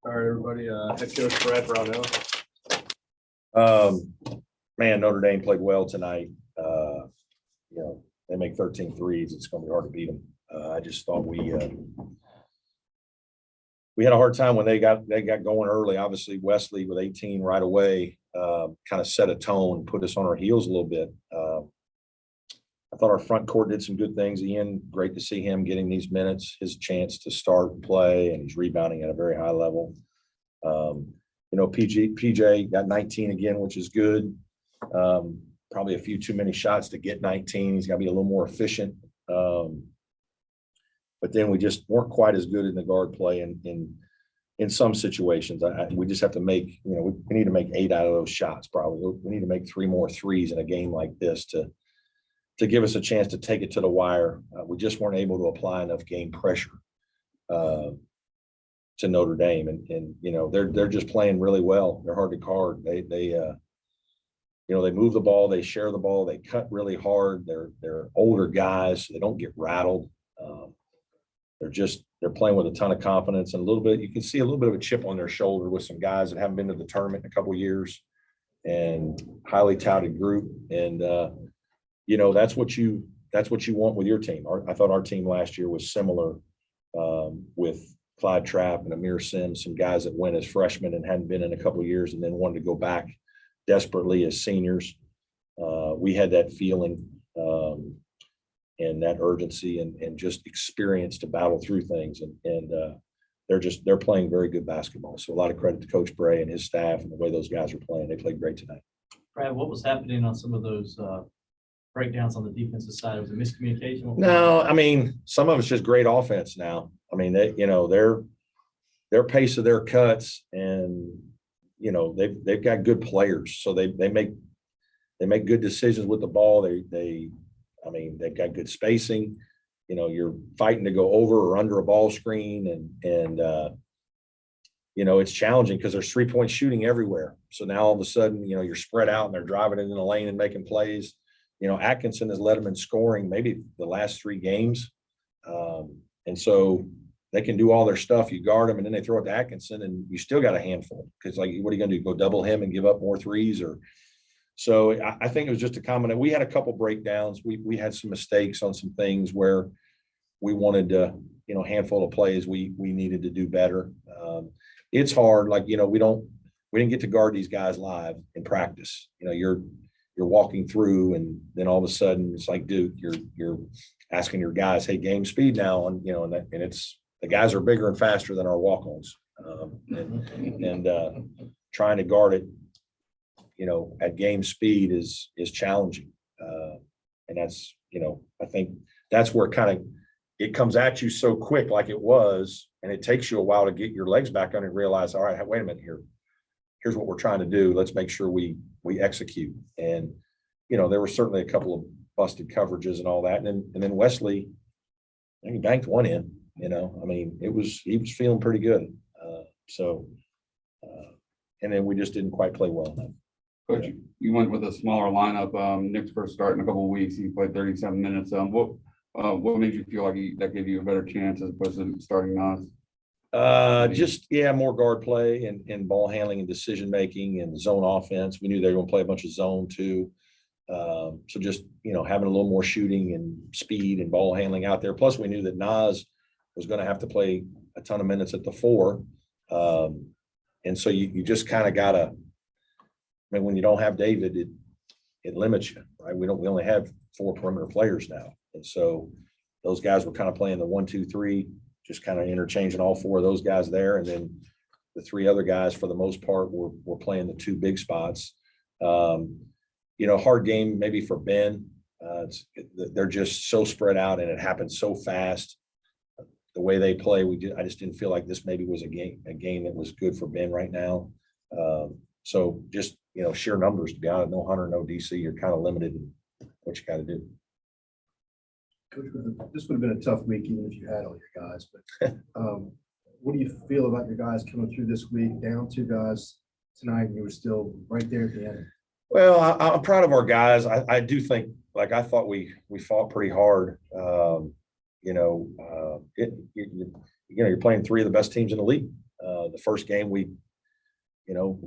All right, everybody. Head coach Brad Brownell. Man, Notre Dame played well tonight. They make 13 threes. It's going to be hard to beat them. I just thought we had a hard time when they got going early. Obviously, Wesley with 18 right away kind of set a tone, put us on our heels a little bit. I thought our front court did some good things. Ian, great to see him getting these minutes, his chance to start and play, and he's rebounding at a very high level. PJ got 19 again, which is good. Probably a few too many shots to get 19. He's got to be a little more efficient. But then we just weren't quite as good in the guard play in some situations. We just have to make, we need to make 8 out of those shots probably. We need to make 3 more threes in a game like this to give us a chance to take it to the wire. We just weren't able to apply enough game pressure to Notre Dame. And they're just playing really well. They're hard to guard. They move the ball, they share the ball, they cut really hard. They're older guys, so they don't get rattled. They're playing with a ton of confidence and a little bit. You can see a little bit of a chip on their shoulder with some guys that haven't been to the tournament in a couple of years, and highly touted group. And that's what you want with your team. I thought our team last year was similar with Clyde Trapp and Amir Sims, some guys that went as freshmen and hadn't been in a couple of years and then wanted to go back desperately as seniors. We had that feeling and that urgency and just experience to battle through things. And they're playing very good basketball. So a lot of credit to Coach Bray and his staff and the way those guys are playing. They played great tonight. Brad, what was happening on some of those breakdowns on the defensive side? Was it miscommunication? No, I mean, some of it's just great offense now. I mean, their pace of their cuts, and they've got good players, so they make good decisions with the ball. They've got good spacing. You're fighting to go over or under a ball screen, and it's challenging because there's 3-point shooting everywhere. So now all of a sudden, you're spread out and they're driving into the lane and making plays. Atkinson has led them in scoring maybe the last 3 games. And so they can do all their stuff. You guard them and then they throw it to Atkinson and you still got a handful. Because what are you going to do? Go double him and give up more threes? So I think it was just a combination. We had a couple breakdowns. We had some mistakes on some things where we wanted to, handful of plays we needed to do better. It's hard. We didn't get to guard these guys live in practice. You're walking through, and then all of a sudden it's like Duke. You're asking your guys, "Hey, game speed now," and it's the guys are bigger and faster than our walk-ons, and trying to guard it, at game speed is challenging, and that's I think that's where it comes at you so quick, like it was, and it takes you a while to get your legs back on and realize, all right, wait a minute here. Here's what we're trying to do. Let's make sure we execute. And, there were certainly a couple of busted coverages and all that. And then Wesley, he banked one in, he was feeling pretty good. And then we just didn't quite play well enough. Coach, you went with a smaller lineup. Nick's first start in a couple of weeks. He played 37 minutes. What made you feel like that gave you a better chance as opposed to starting Nas? More guard play and ball handling and decision making and zone offense. We knew they were going to play a bunch of zone too. So just having a little more shooting and speed and ball handling out there. Plus, we knew that Nas was going to have to play a ton of minutes at the 4, and so you just kind of gotta. When you don't have David, it limits you, right? We only have 4 perimeter players now, and so those guys were kind of playing the 1, 2, 3. Just kind of interchanging all 4 of those guys there. And then the 3 other guys, for the most part, were playing the 2 big spots. Hard game maybe for Ben. They're just so spread out and it happens so fast. The way they play, I just didn't feel like this maybe was a game that was good for Ben right now. So just, sheer numbers, to be honest, no Hunter, no DC, you're kind of limited in what you got to do. Coach, this would have been a tough week even if you had all your guys. But what do you feel about your guys coming through this week, down 2 guys tonight, and you were still right there at the end? Well, I'm proud of our guys. I do think, I thought we fought pretty hard. You're playing 3 of the best teams in the league. The first game, we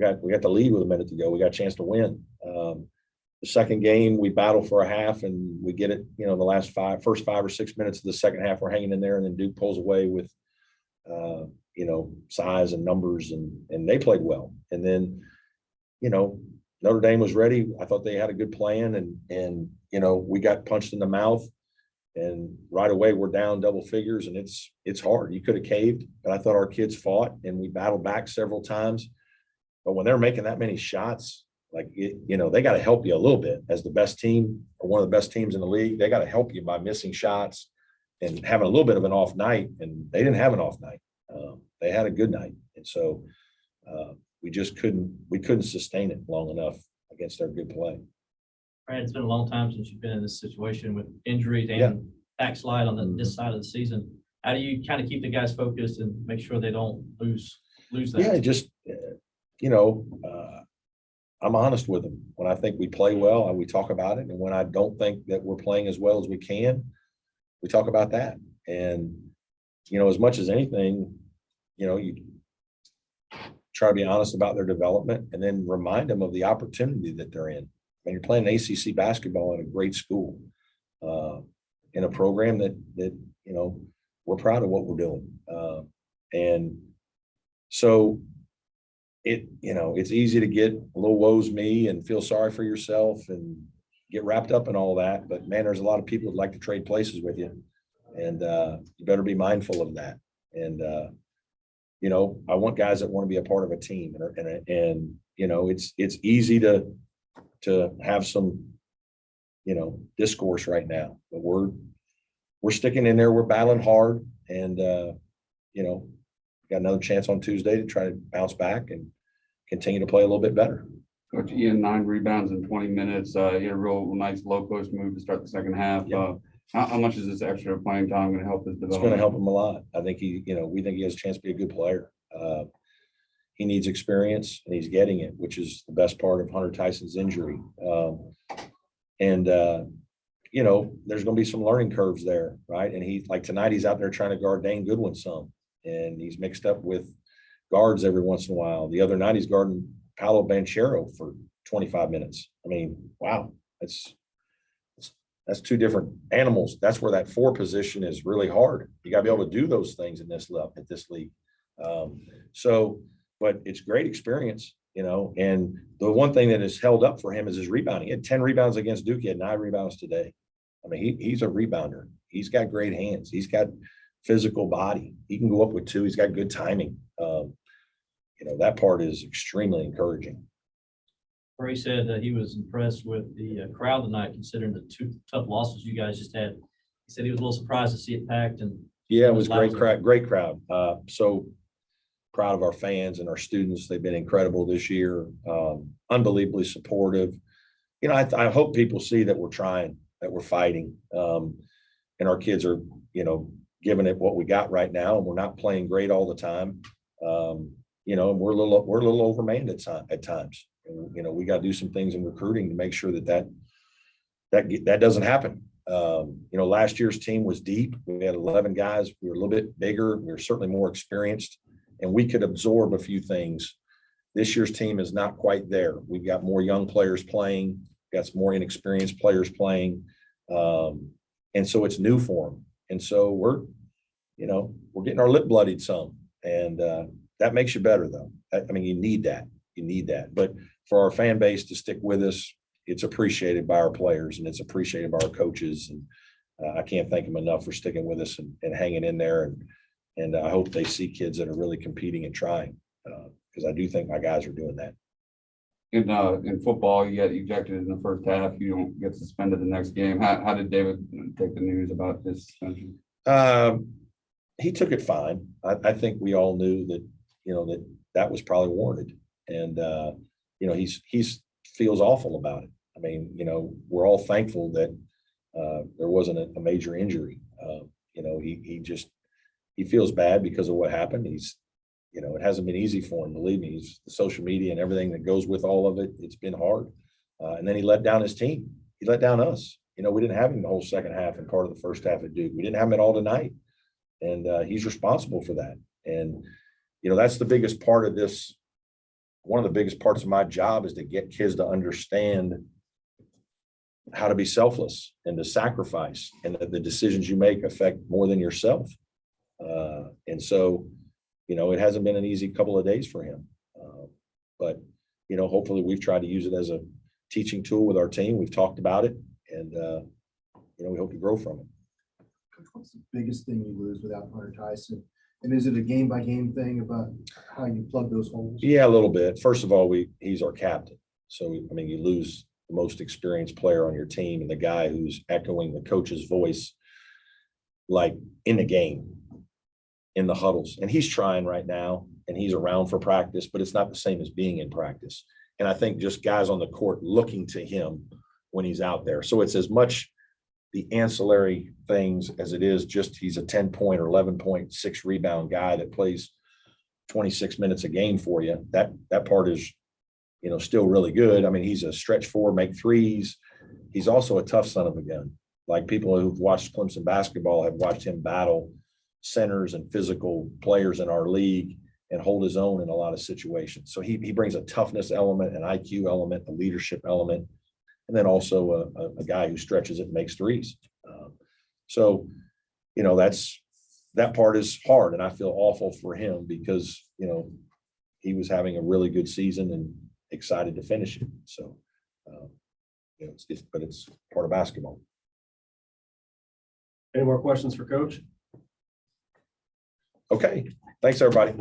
got the lead with a minute to go. We got a chance to win. The second game, we battle for a half and we get it, the first 5 or 6 minutes of the second half, we're hanging in there, and then Duke pulls away with, size and numbers, and they played well. And then, Notre Dame was ready. I thought they had a good plan, and we got punched in the mouth, and right away we're down double figures, and it's hard. You could have caved, but I thought our kids fought and we battled back several times. But when they're making that many shots, they got to help you a little bit as the best team or one of the best teams in the league. They got to help you by missing shots and having a little bit of an off night. And they didn't have an off night. They had a good night. And so we couldn't sustain it long enough against their good play. Brad, it's been a long time since you've been in this situation with injuries and Yeah. backslide on this side of the season. How do you kind of keep the guys focused and make sure they don't lose that? Yeah, just, I'm honest with them. When I think we play well, we talk about it. And when I don't think that we're playing as well as we can, we talk about that. And, as much as anything, you try to be honest about their development and then remind them of the opportunity that they're in. I mean, you're playing ACC basketball at a great school, in a program that we're proud of what we're doing. And so it's easy to get a little woe's me and feel sorry for yourself and get wrapped up in all that. But man, there's a lot of people that like to trade places with you, and you better be mindful of that. And I want guys that want to be a part of a team, and it's easy to have some discourse right now, but we're sticking in there, we're battling hard, and got another chance on Tuesday to try to bounce back and continue to play a little bit better. Coach Ian, 9 rebounds in 20 minutes. He had a real nice low post move to start the second half. Yeah. How much is this extra playing time going to help his It's development? going to help him a lot. I think we think he has a chance to be a good player. He needs experience, and he's getting it, which is the best part of Hunter Tyson's injury. There's going to be some learning curves there, right? And tonight he's out there trying to guard Dane Goodwin some, and he's mixed up with guards every once in a while. The other night he's guarding Paolo Banchero for 25 minutes. I mean, wow, that's two different animals. That's where that 4 position is really hard. You got to be able to do those things at this league. But it's great experience, and the one thing that has held up for him is his rebounding. He had 10 rebounds against Duke. He had 9 rebounds today. I mean, he's a rebounder. He's got great hands. He's got physical body. He can go up with 2. He's got good timing. That part is extremely encouraging. Bray said that he was impressed with the crowd tonight, considering the 2 tough losses you guys just had. He said he was a little surprised to see it packed. And yeah, it was great crowd. So proud of our fans and our students. They've been incredible this year. Unbelievably supportive. I hope people see that we're trying, that we're fighting, and our kids are, giving it what we got right now, and we're not playing great all the time. And we're a little overmanned at times. And, we got to do some things in recruiting to make sure that doesn't happen. Last year's team was deep. We had 11 guys. We were a little bit bigger. We were certainly more experienced, and we could absorb a few things. This year's team is not quite there. We've got more young players playing, got some more inexperienced players playing. And so it's new for them. And so we're getting our lip bloodied some, and that makes you better though. I mean, you need that. But for our fan base to stick with us, it's appreciated by our players, and it's appreciated by our coaches. And I can't thank them enough for sticking with us and hanging in there. And I hope they see kids that are really competing and trying, because I do think my guys are doing that. In football, you get ejected in the first half. You don't get suspended the next game. How did David take the news about this suspension? He took it fine. I think we all knew that, that was probably warranted. And, he's feels awful about it. I mean, we're all thankful that there wasn't a major injury. He feels bad because of what happened. It hasn't been easy for him, believe me. The social media and everything that goes with all of it. It's been hard. And then he let down his team. He let down us. We didn't have him the whole second half and part of the first half at Duke. We didn't have him at all tonight. And he's responsible for that. And, that's the biggest part of this. One of the biggest parts of my job is to get kids to understand how to be selfless and to sacrifice, and that the decisions you make affect more than yourself. And so, it hasn't been an easy couple of days for him. But, hopefully we've tried to use it as a teaching tool with our team. We've talked about it, and, we hope to grow from it. Coach, what's the biggest thing you lose without Hunter Tyson? And is it a game by game thing about how you plug those holes? Yeah, a little bit. First of all, he's our captain. So, you lose the most experienced player on your team and the guy who's echoing the coach's voice, like in the game, in the huddles. And he's trying right now, and he's around for practice, but it's not the same as being in practice. And I think just guys on the court looking to him when he's out there. So it's as much the ancillary things as it is just he's a 10-point or 11.6 rebound guy that plays 26 minutes a game for you. That part is, still really good. I mean, he's a stretch four, make threes. He's also a tough son of a gun. Like, people who've watched Clemson basketball have watched him battle centers and physical players in our league and hold his own in a lot of situations. So he brings a toughness element, an IQ element, a leadership element, and then also a guy who stretches it and makes threes. So, that part is hard, and I feel awful for him because, he was having a really good season and excited to finish it. So, but it's part of basketball. Any more questions for Coach? Okay, thanks, everybody.